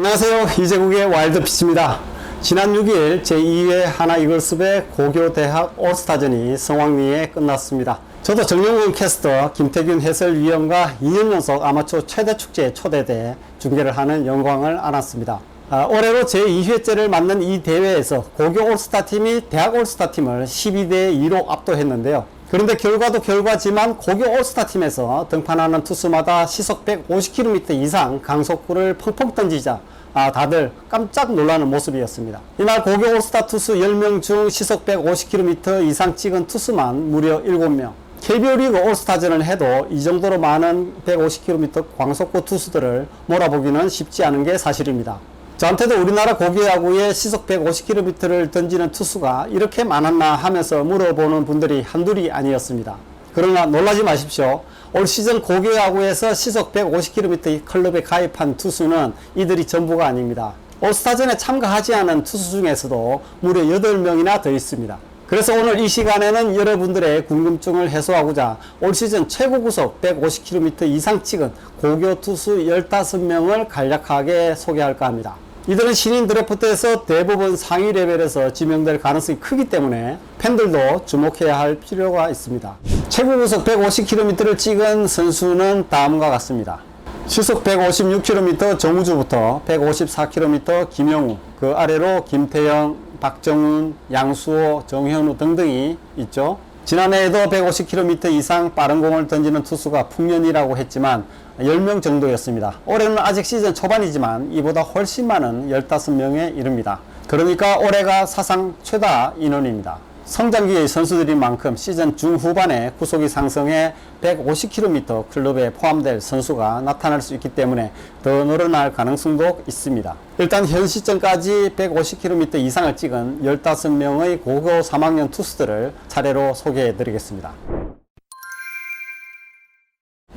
안녕하세요. 이재국의 와일드피치입니다. 지난 6일 제2회 하나이글스배 고교대학 올스타전이 성황리에 끝났습니다. 저도 정영훈 캐스터, 김태균 해설위원과 2년 연속 아마추어 최대 축제에 초대돼 중계를 하는 영광을 안았습니다. 올해로 제2회째를 맞는 이 대회에서 고교 올스타팀이 대학 올스타팀을 12대2로 압도했는데요. 그런데 결과도 결과지만 고교 올스타팀에서 등판하는 투수마다 시속 150km 이상 강속구를 펑펑 던지자 다들 깜짝 놀라는 모습이었습니다. 이날 고교 올스타 투수 10명 중 시속 150km 이상 찍은 투수만 무려 7명. KBO 리그 올스타전을 해도 이 정도로 많은 150km 광속구 투수들을 몰아보기는 쉽지 않은 게 사실입니다. 저한테도 우리나라 고교야구에 시속 150km를 던지는 투수가 이렇게 많았나 하면서 물어보는 분들이 한둘이 아니었습니다. 그러나 놀라지 마십시오. 올 시즌 고교야구에서 시속 150km 클럽에 가입한 투수는 이들이 전부가 아닙니다. 올스타전에 참가하지 않은 투수 중에서도 무려 8명이나 더 있습니다. 그래서 오늘 이 시간에는 여러분들의 궁금증을 해소하고자 올 시즌 최고 구속 150km 이상 찍은 고교 투수 15명을 간략하게 소개할까 합니다. 이들은 신인 드래프트에서 대부분 상위 레벨에서 지명될 가능성이 크기 때문에 팬들도 주목해야 할 필요가 있습니다. 최고 구속 150km를 찍은 선수는 다음과 같습니다. 시속 156km 정우주부터 154km 김영우, 그 아래로 김태형, 박정훈, 양수호, 정현우 등등이 있죠. 지난해에도 150km 이상 빠른 공을 던지는 투수가 풍년이라고 했지만 10명 정도였습니다. 올해는 아직 시즌 초반이지만 이보다 훨씬 많은 15명에 이릅니다. 그러니까 올해가 사상 최다 인원입니다. 성장기의 선수들인 만큼 시즌 중후반에 구속이 상승해 150km 클럽에 포함될 선수가 나타날 수 있기 때문에 더 늘어날 가능성도 있습니다. 일단 현 시점까지 150km 이상을 찍은 15명의 고교 3학년 투수들을 차례로 소개해 드리겠습니다.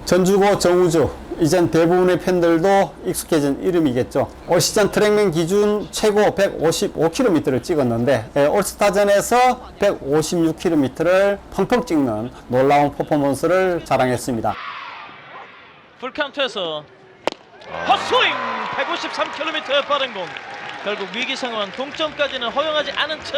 전주고 정우주, 이젠 대부분의 팬들도 익숙해진 이름이겠죠. 올 시즌 트랙맨 기준 최고 155km를 찍었는데 올스타전에서 156km를 펑펑 찍는 놀라운 퍼포먼스를 자랑했습니다. 풀카운트에서 헛스윙 153km의 빠른 공, 결국 위기 상황 동점까지는 허용하지 않은 채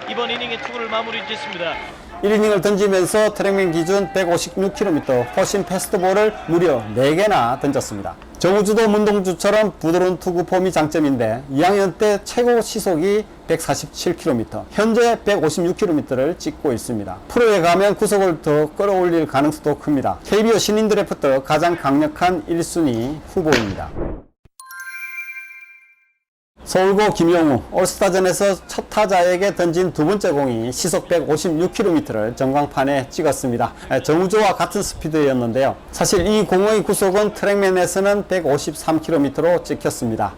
이번 이닝의 투구를 마무리 짓습니다. 1이닝을 던지면서 트랙맨 기준 156km 허신 패스트볼을 무려 4개나 던졌습니다. 정우주도 문동주처럼 부드러운 투구 폼이 장점인데 2학년 때 최고 시속이 147km, 현재 156km를 찍고 있습니다. 프로에 가면 구속을 더 끌어올릴 가능성도 큽니다. KBO 신인 드래프트 가장 강력한 1순위 후보입니다. 서울고 김영우, 올스타전에서 첫 타자에게 던진 두 번째 공이 시속 156km를 전광판에 찍었습니다. 정우주와 같은 스피드였는데요. 사실 이 공의 구속은 트랙맨에서는 153km로 찍혔습니다.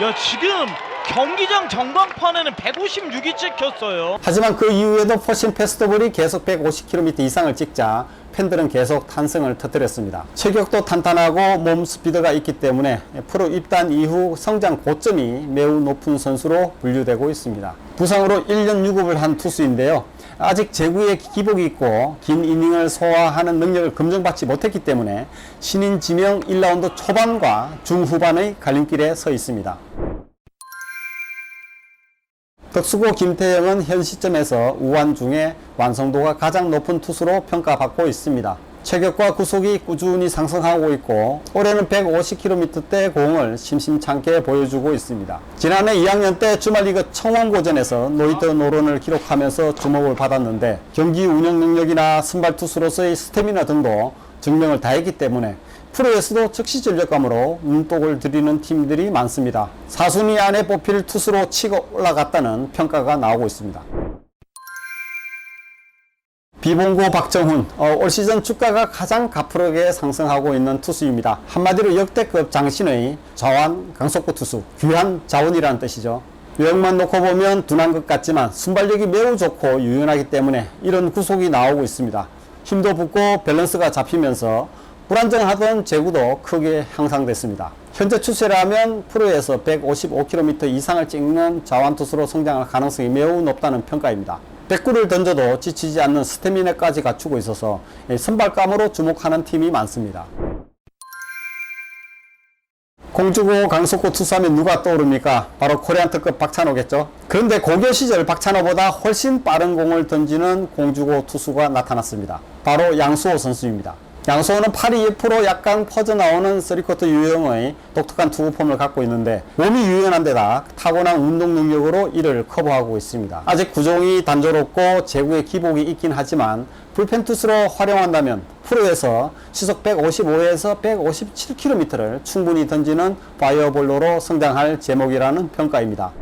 야, 지금 경기장 전광판에는 156이 찍혔어요. 하지만 그 이후에도 포신 패스트볼이 계속 150km 이상을 찍자 팬들은 계속 탄성을 터뜨렸습니다. 체격도 탄탄하고 몸 스피드가 있기 때문에 프로 입단 이후 성장 고점이 매우 높은 선수로 분류되고 있습니다. 부상으로 1년 유급을 한 투수인데요. 아직 제구에 기복이 있고 긴 이닝을 소화하는 능력을 검증받지 못했기 때문에 신인 지명 1라운드 초반과 중후반의 갈림길에 서 있습니다. 덕수고 김태형은 현 시점에서 우완 중에 완성도가 가장 높은 투수로 평가받고 있습니다. 체격과 구속이 꾸준히 상승하고 있고 올해는 150km대 공을 심심찮게 보여주고 있습니다. 지난해 2학년 때 주말리그 청원고전에서 노히트 노런을 기록하면서 주목을 받았는데 경기 운영 능력이나 선발 투수로서의 스태미나 등도 증명을 다했기 때문에 프로에서도 즉시 전력감으로 눈독을 들이는 팀들이 많습니다. 4순위 안에 뽑힐 투수로 치고 올라갔다는 평가가 나오고 있습니다. 비봉고 박정훈, 올 시즌 주가가 가장 가파르게 상승하고 있는 투수입니다. 한마디로 역대급 장신의 자완 강속구 투수, 귀한 자원이라는 뜻이죠. 외형만 놓고 보면 둔한 것 같지만 순발력이 매우 좋고 유연하기 때문에 이런 구속이 나오고 있습니다. 힘도 붙고 밸런스가 잡히면서 불안정하던 제구도 크게 향상됐습니다. 현재 추세라면 프로에서 155km 이상을 찍는 자완투수로 성장할 가능성이 매우 높다는 평가입니다. 100구를 던져도 지치지 않는 스태미나까지 갖추고 있어서 선발감으로 주목하는 팀이 많습니다. 공주고 강속구 투수하면 누가 떠오릅니까? 바로 코리안 특급 박찬호겠죠. 그런데 고교 시절 박찬호보다 훨씬 빠른 공을 던지는 공주고 투수가 나타났습니다. 바로 양수호 선수입니다. 양수호는 팔이 옆으로 약간 퍼져나오는 3쿼터 유형의 독특한 투구폼을 갖고 있는데 몸이 유연한 데다 타고난 운동 능력으로 이를 커버하고 있습니다. 아직 구종이 단조롭고 제구에 기복이 있긴 하지만 불펜 투수로 활용한다면 프로에서 시속 155에서 157km를 충분히 던지는 파이어볼로로 성장할 제목이라는 평가입니다.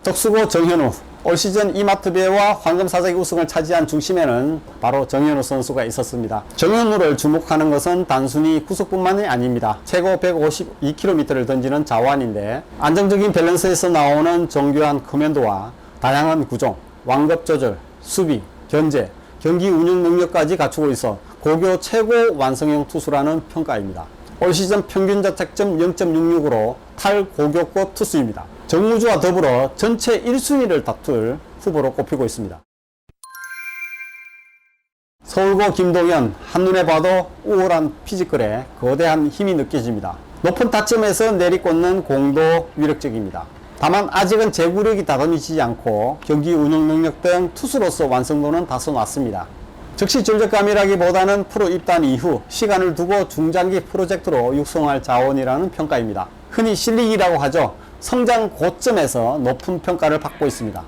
덕수고 정현우, 올 시즌 이마트배와 황금사자기 우승을 차지한 중심에는 바로 정현우 선수가 있었습니다. 정현우를 주목하는 것은 단순히 구속뿐만이 아닙니다. 최고 152km를 던지는 자완인데 안정적인 밸런스에서 나오는 정교한 커맨드와 다양한 구종, 완급 조절, 수비, 견제, 경기 운영 능력까지 갖추고 있어 고교 최고 완성형 투수라는 평가입니다. 올 시즌 평균 자책점 0.66으로 탈고교급 투수입니다. 정우주와 더불어 전체 1순위를 다툴 후보로 꼽히고 있습니다. 서울고 김동현, 한눈에 봐도 우월한 피지컬에 거대한 힘이 느껴집니다. 높은 타점에서 내리꽂는 공도 위력적입니다. 다만 아직은 제구력이 다듬어지지 않고 경기 운영 능력 등 투수로서 완성도는 다소 낮습니다. 즉시 전적감이라기보다는 프로 입단 이후 시간을 두고 중장기 프로젝트로 육성할 자원이라는 평가입니다. 흔히 실력이라고 하죠. 성장 고점에서 높은 평가를 받고 있습니다.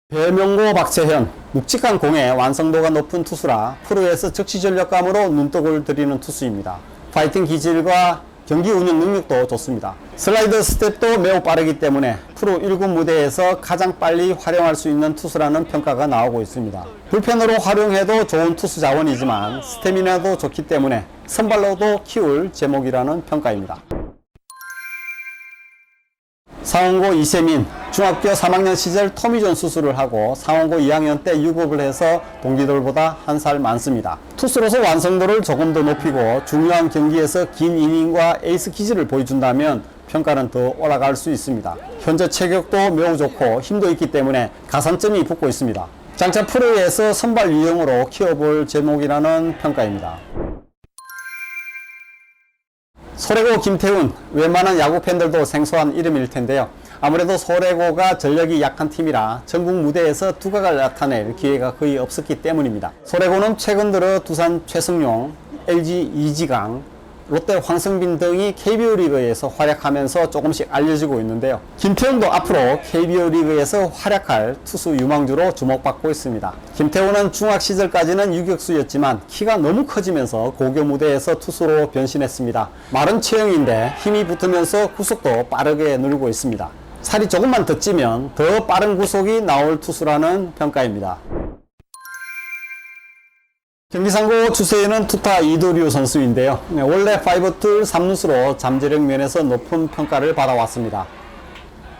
별명고 박채현, 묵직한 공에 완성도가 높은 투수라 프로에서 즉시 전력감으로 눈독을 들이는 투수입니다. 파이팅 기질과 경기 운영 능력도 좋습니다. 슬라이더 스텝도 매우 빠르기 때문에 프로 1군 무대에서 가장 빨리 활용할 수 있는 투수라는 평가가 나오고 있습니다. 불펜으로 활용해도 좋은 투수 자원이지만 스태미나도 좋기 때문에 선발로도 키울 제목이라는 평가입니다. 상원고 이세민, 중학교 3학년 시절 토미존 수술을 하고 상원고 2학년 때 유급을 해서 동기들보다 한 살 많습니다. 투수로서 완성도를 조금 더 높이고 중요한 경기에서 긴 이닝과 에이스 기질을 보여준다면 평가는 더 올라갈 수 있습니다. 현재 체격도 매우 좋고 힘도 있기 때문에 가산점이 붙고 있습니다. 장차 프로에서 선발 유형으로 키워볼 제목이라는 평가입니다. 소래고 김태훈, 웬만한 야구 팬들도 생소한 이름일 텐데요. 아무래도 소래고가 전력이 약한 팀이라 전국 무대에서 두각을 나타낼 기회가 거의 없었기 때문입니다. 소래고는 최근 들어 두산 최승용, LG 이지강, 롯데 황성빈 등이 KBO 리그에서 활약하면서 조금씩 알려지고 있는데요. 김태훈도 앞으로 KBO 리그에서 활약할 투수 유망주로 주목받고 있습니다. 김태훈은 중학 시절까지는 유격수였지만 키가 너무 커지면서 고교 무대에서 투수로 변신했습니다. 마른 체형인데 힘이 붙으면서 구속도 빠르게 늘고 있습니다. 살이 조금만 더 찌면 더 빠른 구속이 나올 투수라는 평가입니다. 경기상고 추세에는 투타 이도류 선수인데요. 원래 5툴 3루수로 잠재력 면에서 높은 평가를 받아왔습니다.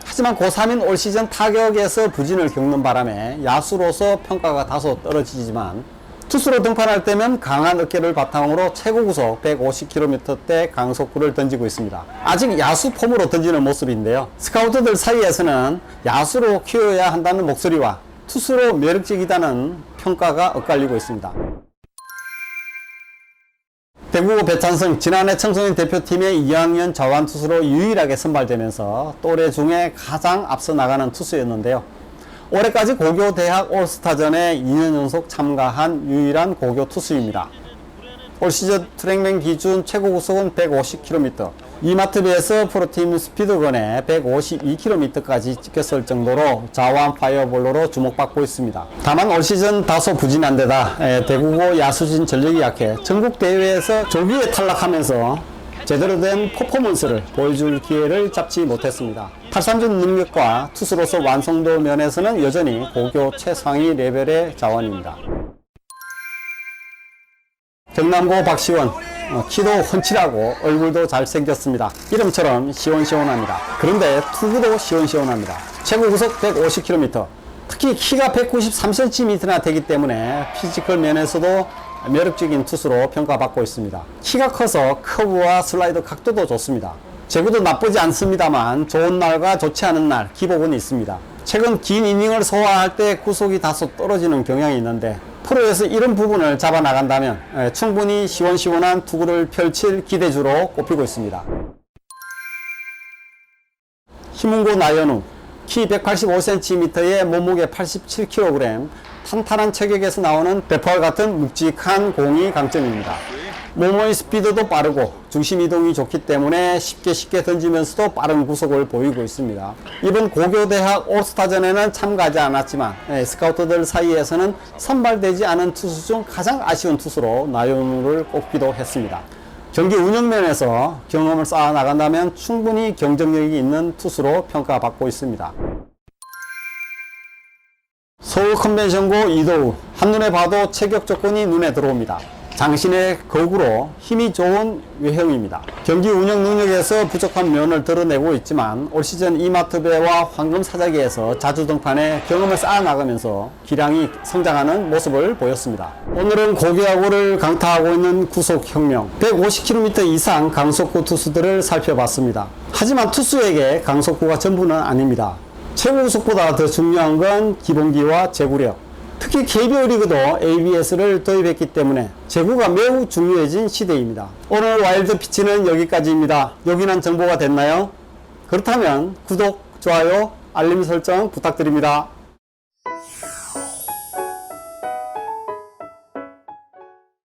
하지만 고3인 올 시즌 타격에서 부진을 겪는 바람에 야수로서 평가가 다소 떨어지지만 투수로 등판할 때면 강한 어깨를 바탕으로 최고 구속 150km대 강속구를 던지고 있습니다. 아직 야수 폼으로 던지는 모습인데요. 스카우트들 사이에서는 야수로 키워야 한다는 목소리와 투수로 매력적이다는 평가가 엇갈리고 있습니다. 대구고 배찬승, 지난해 청소년 대표팀의 2학년 자완투수로 유일하게 선발되면서 또래 중에 가장 앞서 나가는 투수였는데요. 올해까지 고교 대학 올스타전에 2년 연속 참가한 유일한 고교 투수입니다. 올 시즌 트랙맨 기준 최고 구속은 150km, 이마트비에서 프로팀 스피드건에 152km까지 찍혔을 정도로 자완 파이어볼로로 주목받고 있습니다. 다만 올 시즌 다소 부진한 데다 대구고 야수진 전력이 약해 전국 대회에서 조기에 탈락하면서 제대로 된 퍼포먼스를 보여줄 기회를 잡지 못했습니다. 탈삼진 능력과 투수로서 완성도 면에서는 여전히 고교 최상위 레벨의 자원입니다. 경남고 박시원, 키도 훤칠하고 얼굴도 잘생겼습니다. 이름처럼 시원시원합니다. 그런데 투구도 시원시원합니다. 최고 구속 150km, 특히 키가 193cm나 되기 때문에 피지컬 면에서도 매력적인 투수로 평가받고 있습니다. 키가 커서 커브와 슬라이더 각도도 좋습니다. 제구도 나쁘지 않습니다만 좋은 날과 좋지 않은 날 기복은 있습니다. 최근 긴 이닝을 소화할 때 구속이 다소 떨어지는 경향이 있는데 프로에서 이런 부분을 잡아 나간다면 충분히 시원시원한 투구를 펼칠 기대주로 꼽히고 있습니다. 힘은고 나연우, 키 185cm에 몸무게 87kg, 탄탄한 체격에서 나오는 배포와 같은 묵직한 공이 강점입니다. 몸의 스피드도 빠르고 중심 이동이 좋기 때문에 쉽게 던지면서도 빠른 구속을 보이고 있습니다. 이번 고교대학 올스타전에는 참가하지 않았지만 스카우터들 사이에서는 선발되지 않은 투수 중 가장 아쉬운 투수로 나연우를 꼽기도 했습니다. 경기 운영면에서 경험을 쌓아 나간다면 충분히 경쟁력이 있는 투수로 평가받고 있습니다. 서울 컨벤션고 이도우, 한눈에 봐도 체격 조건이 눈에 들어옵니다. 장신의 거구로 힘이 좋은 외형입니다. 경기 운영 능력에서 부족한 면을 드러내고 있지만 올 시즌 이마트배와 황금사자기에서 자주 등판해 경험을 쌓아나가면서 기량이 성장하는 모습을 보였습니다. 오늘은 고교야구를 강타하고 있는 구속혁명, 150km 이상 강속구 투수들을 살펴봤습니다. 하지만 투수에게 강속구가 전부는 아닙니다. 최고 구속보다 더 중요한 건 기본기와 제구력, 특히 KBO 리그도 ABS를 도입했기 때문에 제구가 매우 중요해진 시대입니다. 오늘 와일드 피치는 여기까지입니다. 요긴한 정보가 됐나요? 그렇다면 구독, 좋아요, 알림 설정 부탁드립니다.